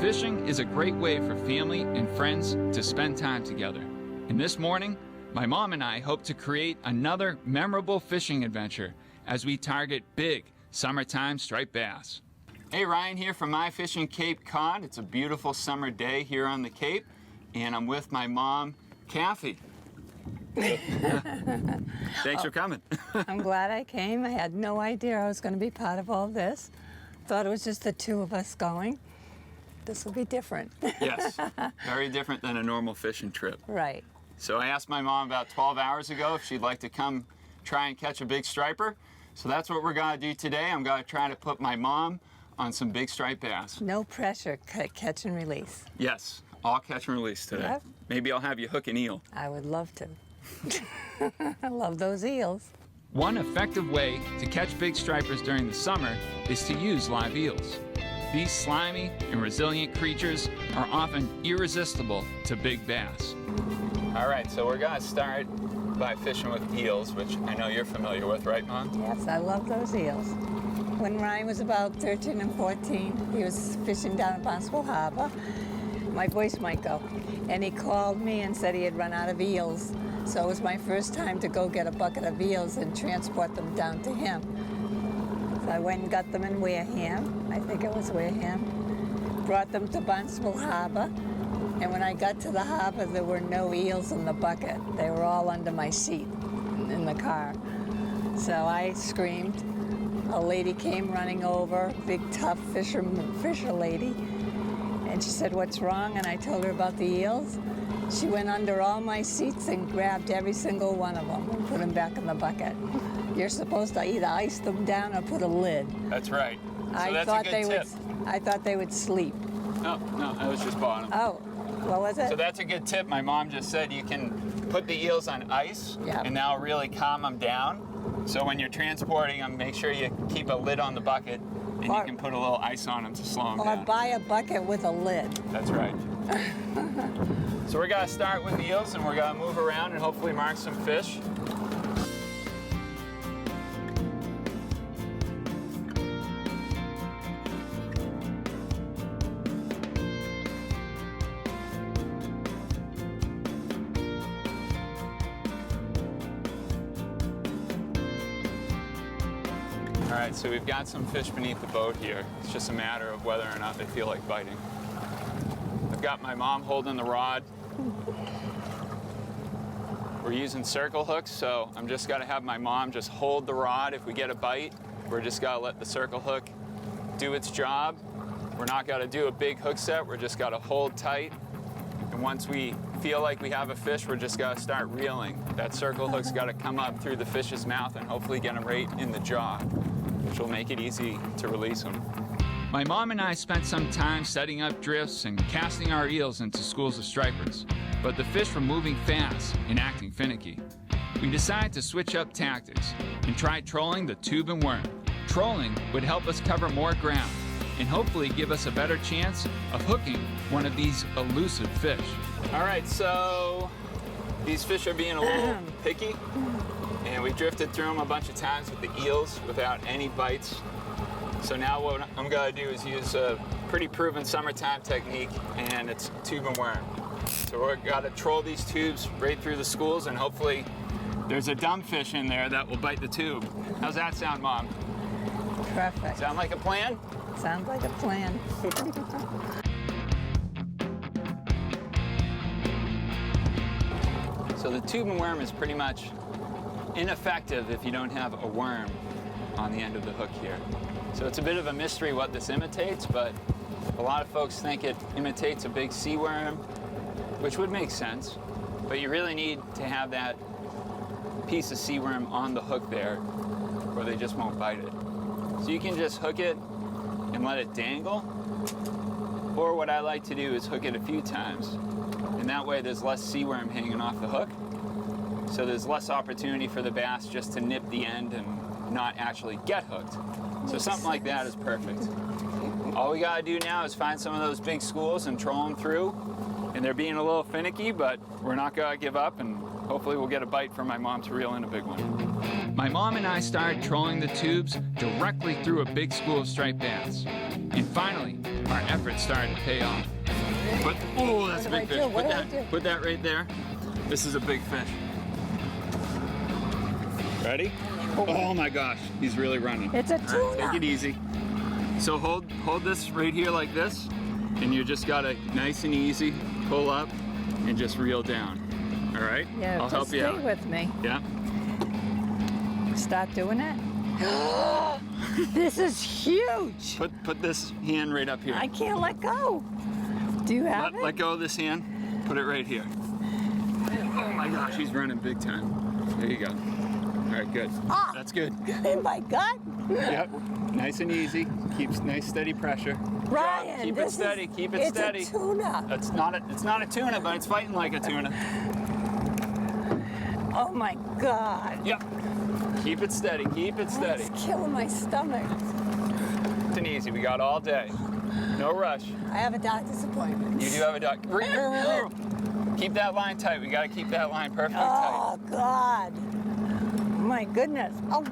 Fishing is a great way for family and friends to spend time together. And this morning, my mom and I hope to create another memorable fishing adventure as we target big summertime striped bass. Hey, Ryan here from My Fishing Cape Cod. It's a beautiful summer day here on the Cape, and I'm with my mom, Kathy. Thanks for coming. I'm glad I came. I had no idea I was going to be part of all this. Thought it was just the two of us going. This will be different. Yes, very different than a normal fishing trip. Right. So I asked my mom about 12 hours ago if she'd like to come try and catch a big striper. So that's what we're going to do today. I'm going to try to put my mom on some big striped bass. No pressure, catch and release. Yes, all catch and release today. Yep. Maybe I'll have you hook an eel. I would love to. I love those eels. One effective way to catch big stripers during the summer is to use live eels. These slimy and resilient creatures are often irresistible to big bass. All right, so we're going to start by fishing with eels, which I know you're familiar with, right, Mom? Yes, I love those eels. When Ryan was about 13 and 14, he was fishing down at Barnstable Harbor. My voice might go. And he called me and said he had run out of eels. So it was my first time to go get a bucket of eels and transport them down to him. So I went and got them in Wareham. I think it was Wareham. Brought them to Barnstable Harbor. And when I got to the harbor, there were no eels in the bucket. They were all under my seat in the car. So I screamed. A lady came running over, big tough fisher lady. And she said, "What's wrong?" And I told her about the eels. She went under all my seats and grabbed every single one of them and put them back in the bucket. You're supposed to either ice them down or put a lid. That's right. So I thought they would sleep. No, that was just bottom. Oh, what was it? So that's a good tip. My mom just said you can put the eels on ice, Yep. and that'll really calm them down. So when you're transporting them, make sure you keep a lid on the bucket, and you can put a little ice on them to slow them down. Or buy a bucket with a lid. That's right. So we're going to start with the eels, and we're going to move around and hopefully mark some fish. All right, so we've got some fish beneath the boat here. It's just a matter of whether or not they feel like biting. I've got my mom holding the rod. We're using circle hooks, so I'm just gotta have my mom just hold the rod. If we get a bite, we're just gotta let the circle hook do its job. We're not gonna do a big hook set, we're just gotta hold tight. And once we feel like we have a fish, we're just gotta start reeling. That circle hook's gotta come up through the fish's mouth and hopefully get him right in the jaw, which will make it easy to release them. My mom and I spent some time setting up drifts and casting our eels into schools of stripers, but the fish were moving fast and acting finicky. We decided to switch up tactics and try trolling the tube and worm. Trolling would help us cover more ground and hopefully give us a better chance of hooking one of these elusive fish. All right, so these fish are being a little picky, and we drifted through them a bunch of times with the eels without any bites. So now what I'm gonna do is use a pretty proven summertime technique, and it's tube and worm. So we're gotta troll these tubes right through the schools, and hopefully there's a dumb fish in there that will bite the tube. How's that sound, Mom? Perfect. Sound like a plan? Sounds like a plan. So the tube and worm is pretty much ineffective if you don't have a worm on the end of the hook here. So it's a bit of a mystery what this imitates, but a lot of folks think it imitates a big sea worm, which would make sense, but you really need to have that piece of sea worm on the hook there, or they just won't bite it. So you can just hook it and let it dangle, or what I like to do is hook it a few times, and that way there's less sea worm hanging off the hook, so there's less opportunity for the bass just to nip the end and not actually get hooked. So something like that is perfect. All we gotta do now is find some of those big schools and troll them through, and they're being a little finicky, but we're not gonna give up, and hopefully we'll get a bite from my mom to reel in a big one. My mom and I started trolling the tubes directly through a big school of striped bass. And finally, our efforts starting to pay off. But, oh, that's a big fish. Put that right there. This is a big fish. Ready? Oh my gosh, he's really running. It's a tuna. All right, take it easy. So hold this right here like this, and you just gotta nice and easy pull up and just reel down. All right? Yeah, I'll help you out. Stay with me. Yeah. Start doing it. This is huge. Put this hand right up here. I can't let go. Do you have it? Let go of this hand. Put it right here. Oh my gosh, he's running big time. There you go. All right, good. Ah. That's good. Oh my God. Yep. Nice and easy. Keeps nice steady pressure. Ryan, keep it steady. Keep it steady. It's a tuna. It's not a tuna, but it's fighting like a tuna. Oh my God. Yep. Keep it steady. Keep it steady. It's killing my stomach. Nice and easy. We got all day. No rush. I have a doctor's appointment. You do have a duck. Keep that line tight. We got to keep that line perfectly tight. Oh God. My goodness. Oh,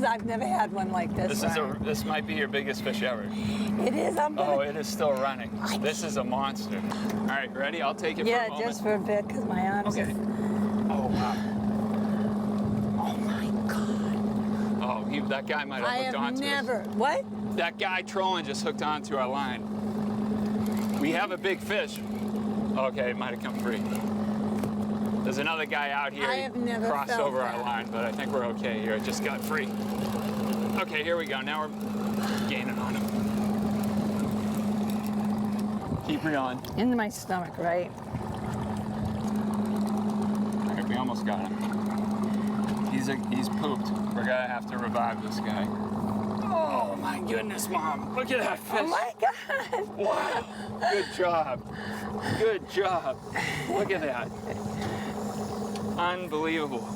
I've never had one like this. This might be your biggest fish ever. It is. Oh, it is still running. This is a monster. All right, ready? I'll take it for a moment. Yeah, just for a bit, because my arms. Okay. Oh wow. Oh my God. Oh, that guy might have hooked onto us. What? That guy trolling just hooked onto our line. We have a big fish. Okay, it might have come free. There's another guy out here. I have never crossed felt over that. our line, but I think we're okay here. It just got free. Okay, here we go. Now we're gaining on him. Keep reeling. Into my stomach, right? All right, we almost got him. He's pooped. We're gonna have to revive this guy. Oh my goodness, Mom! Look at that fish. Oh my God! Wow! Good job. Good job. Look at that. Unbelievable.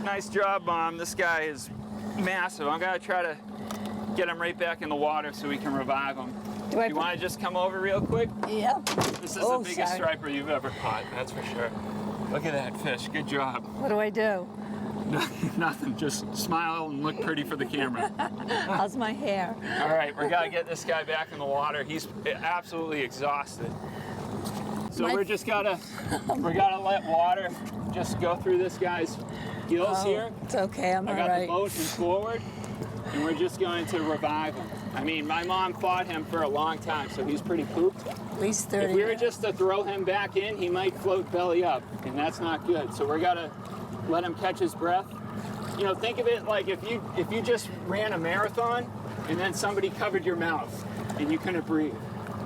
Nice job, Mom. This guy is massive. I'm gonna try to get him right back in the water so we can revive him. You want to just come over real quick? Yep. This is the biggest striper you've ever caught, that's for sure. Look at that fish. Good job. What do I do? Nothing. Just smile and look pretty for the camera. How's my hair? All right, we gotta get this guy back in the water. He's absolutely exhausted. So we're gonna let water just go through this guy's gills here. It's okay, I'm all right. I got the boat forward, and we're just going to revive him. I mean, my mom fought him for a long time, so he's pretty pooped. At least 30 If we were just to throw him back in, he might float belly up, and that's not good. So we're gonna let him catch his breath. You know, think of it like if you just ran a marathon and then somebody covered your mouth and you couldn't breathe.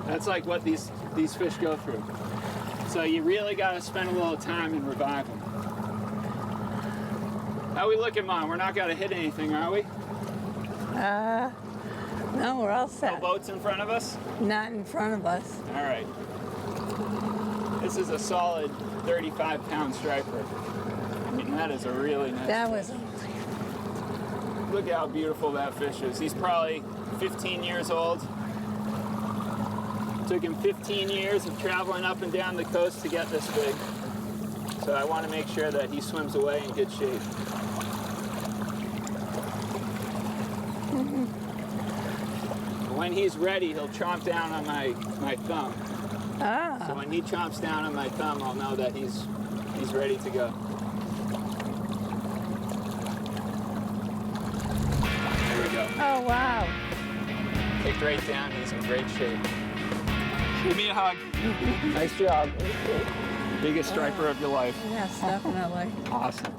That's like what these fish go through. So you really got to spend a little time and revive them. How we looking, Mom? We're not going to hit anything, are we? No, we're all set. No boats in front of us? Not in front of us. All right. This is a solid 35-pound striper. I mean, that is a really nice fish. Look how beautiful that fish is. He's probably 15 years old. Took him 15 years of traveling up and down the coast to get this big. So I want to make sure that he swims away in good shape. When he's ready, he'll chomp down on my thumb. So when he chomps down on my thumb, I'll know that he's ready to go. There we go. Oh, wow. Kicked right down. He's in great shape. Give me a hug. Nice job. Biggest striper of your life. Yes, definitely. Awesome.